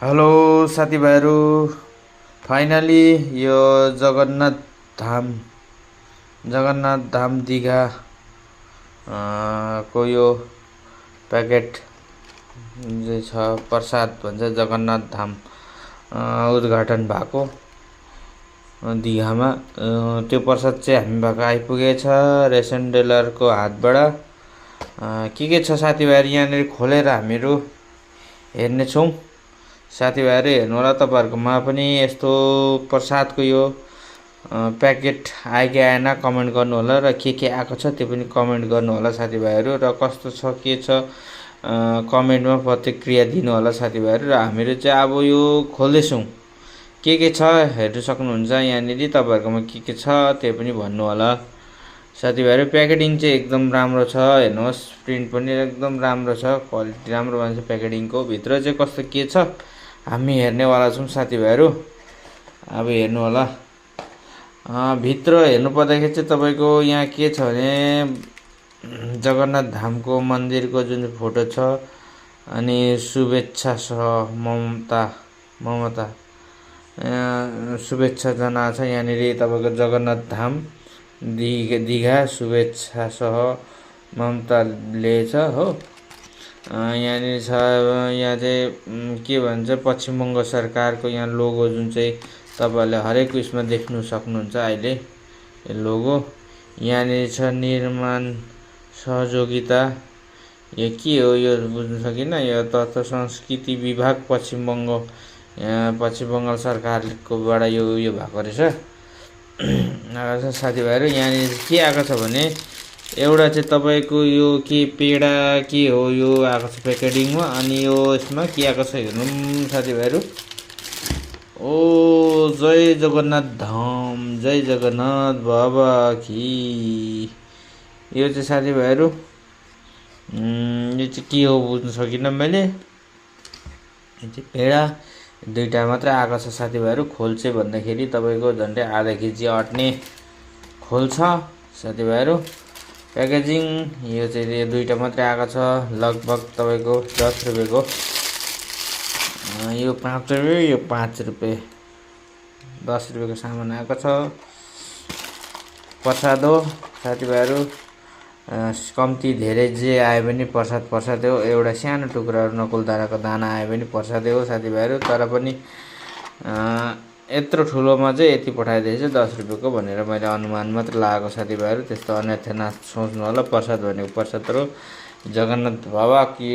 Hello साथीभाइहरू, finally यो जगन्नाथ धाम दिघा को यो प्याकेट जे छ प्रसाद भन्छ जगन्नाथ धाम उद्घाटन भएको दिघामा। त्यो प्रसाद चाहिँ हामी भएको आइपुगेछ रेसन डिलरको हातबाट। के छ साथीभाइहरू यहाँनिर खोलेर हामीहरू हेर्नेछौँ। साथीभाइहरू हेर्नु होला, तपाईँहरूकोमा पनि यस्तो प्रसादको यो प्याकेट आयो कि आएन कमेन्ट गर्नु होला, र के आएको छ त्यो पनि कमेन्ट गर्नु होला साथीभाइहरू, र कस्तो छ के छ कमेन्टमा प्रतिक्रिया दिनु होला साथीभाइहरू। र हामीहरू चाहिँ अब यो खोल्दैछौँ, के छ हेर्नु सक्नुहुन्छ यहाँनिर। तपाईँहरूकोमा के छ त्यो पनि भन्नु होला साथीभाइहरू। प्याकेटिङ चाहिँ एकदम राम्रो छ, हेर्नुहोस् प्रिन्ट पनि एकदम राम्रो छ, क्वालिटी राम्रो भन्छ प्याकेटिङको। भित्र चाहिँ कस्तो के छ हामी हेर्नेवाला छौँ साथीभाइहरू। अब हेर्नु होला, भित्र हेर्नु पर्दाखेरि चाहिँ तपाईँको यहाँ के छ भने जगन्नाथ धामको मन्दिरको जुन फोटो छ, अनि शुभेच्छा सह ममता शुभेच्छा जना छ यहाँनिर। तपाईँको जगन्नाथ धाम दिघा शुभेच्छा सह ममताले छ हो। यहाँनिर छ, यहाँ चाहिँ के भन्छ पश्चिम बङ्ग सरकारको यहाँ लोगो जुन चाहिँ तपाईँहरूले हरेक उयसमा देख्नु सक्नुहुन्छ अहिले लोगो। यहाँनिर छ निर्माण सहयोगिता, यो के हो यो बुझ्नु सकिनँ। यो तत्त्व संस्कृति विभाग पश्चिम बङ्गाल सरकारकोबाट यो भएको रहेछ साथीभाइहरू। यहाँनिर के आएको छ भने एउटा चाहिँ तपाईँको यो के पेडा के हो यो आएको छ प्याकेटिङमा। अनि यो यसमा के आएको छ हेर्नु साथीभाइहरू। ओ जय जगन्नाथ धाम, जय जगन्नाथ बाबा की। यो चाहिँ साथीभाइहरू यो चाहिँ के हो बुझ्नु सकिनँ मैले। यो चाहिँ पेडा दुईवटा मात्रै आएको छ साथीभाइहरू। खोल चाहिँ भन्दाखेरि तपाईँको झन्डै आधा केजी अट्ने खोल छ साथीभाइहरू। प्याकेजिङ यो चाहिँ यो दुईवटा मात्रै आएको छ, लगभग तपाईँको 10 रुपियाँको। यो 5 रुपियाँ, यो 5 रुपियाँ, 10 रुपियाँको सामान आएको छ। प्रसाद हो साथीभाइहरू, कम्ती धेरै जे आयो भने प्रसाद हो। एउटा सानो टुक्राहरू नकुलदानाको दाना आयो भने प्रसादै हो साथीभाइहरू। तर पनि यत्रो ठुलोमा चाहिँ यति पठाइदिएछ 10 रुपियाँको भनेर मैले अनुमान मात्र लगाएको साथीभाइहरू। त्यस्तो अन्यथा नसोच्नु होला। प्रसाद भनेको प्रसाद हो, जगन्नाथ बाबा की।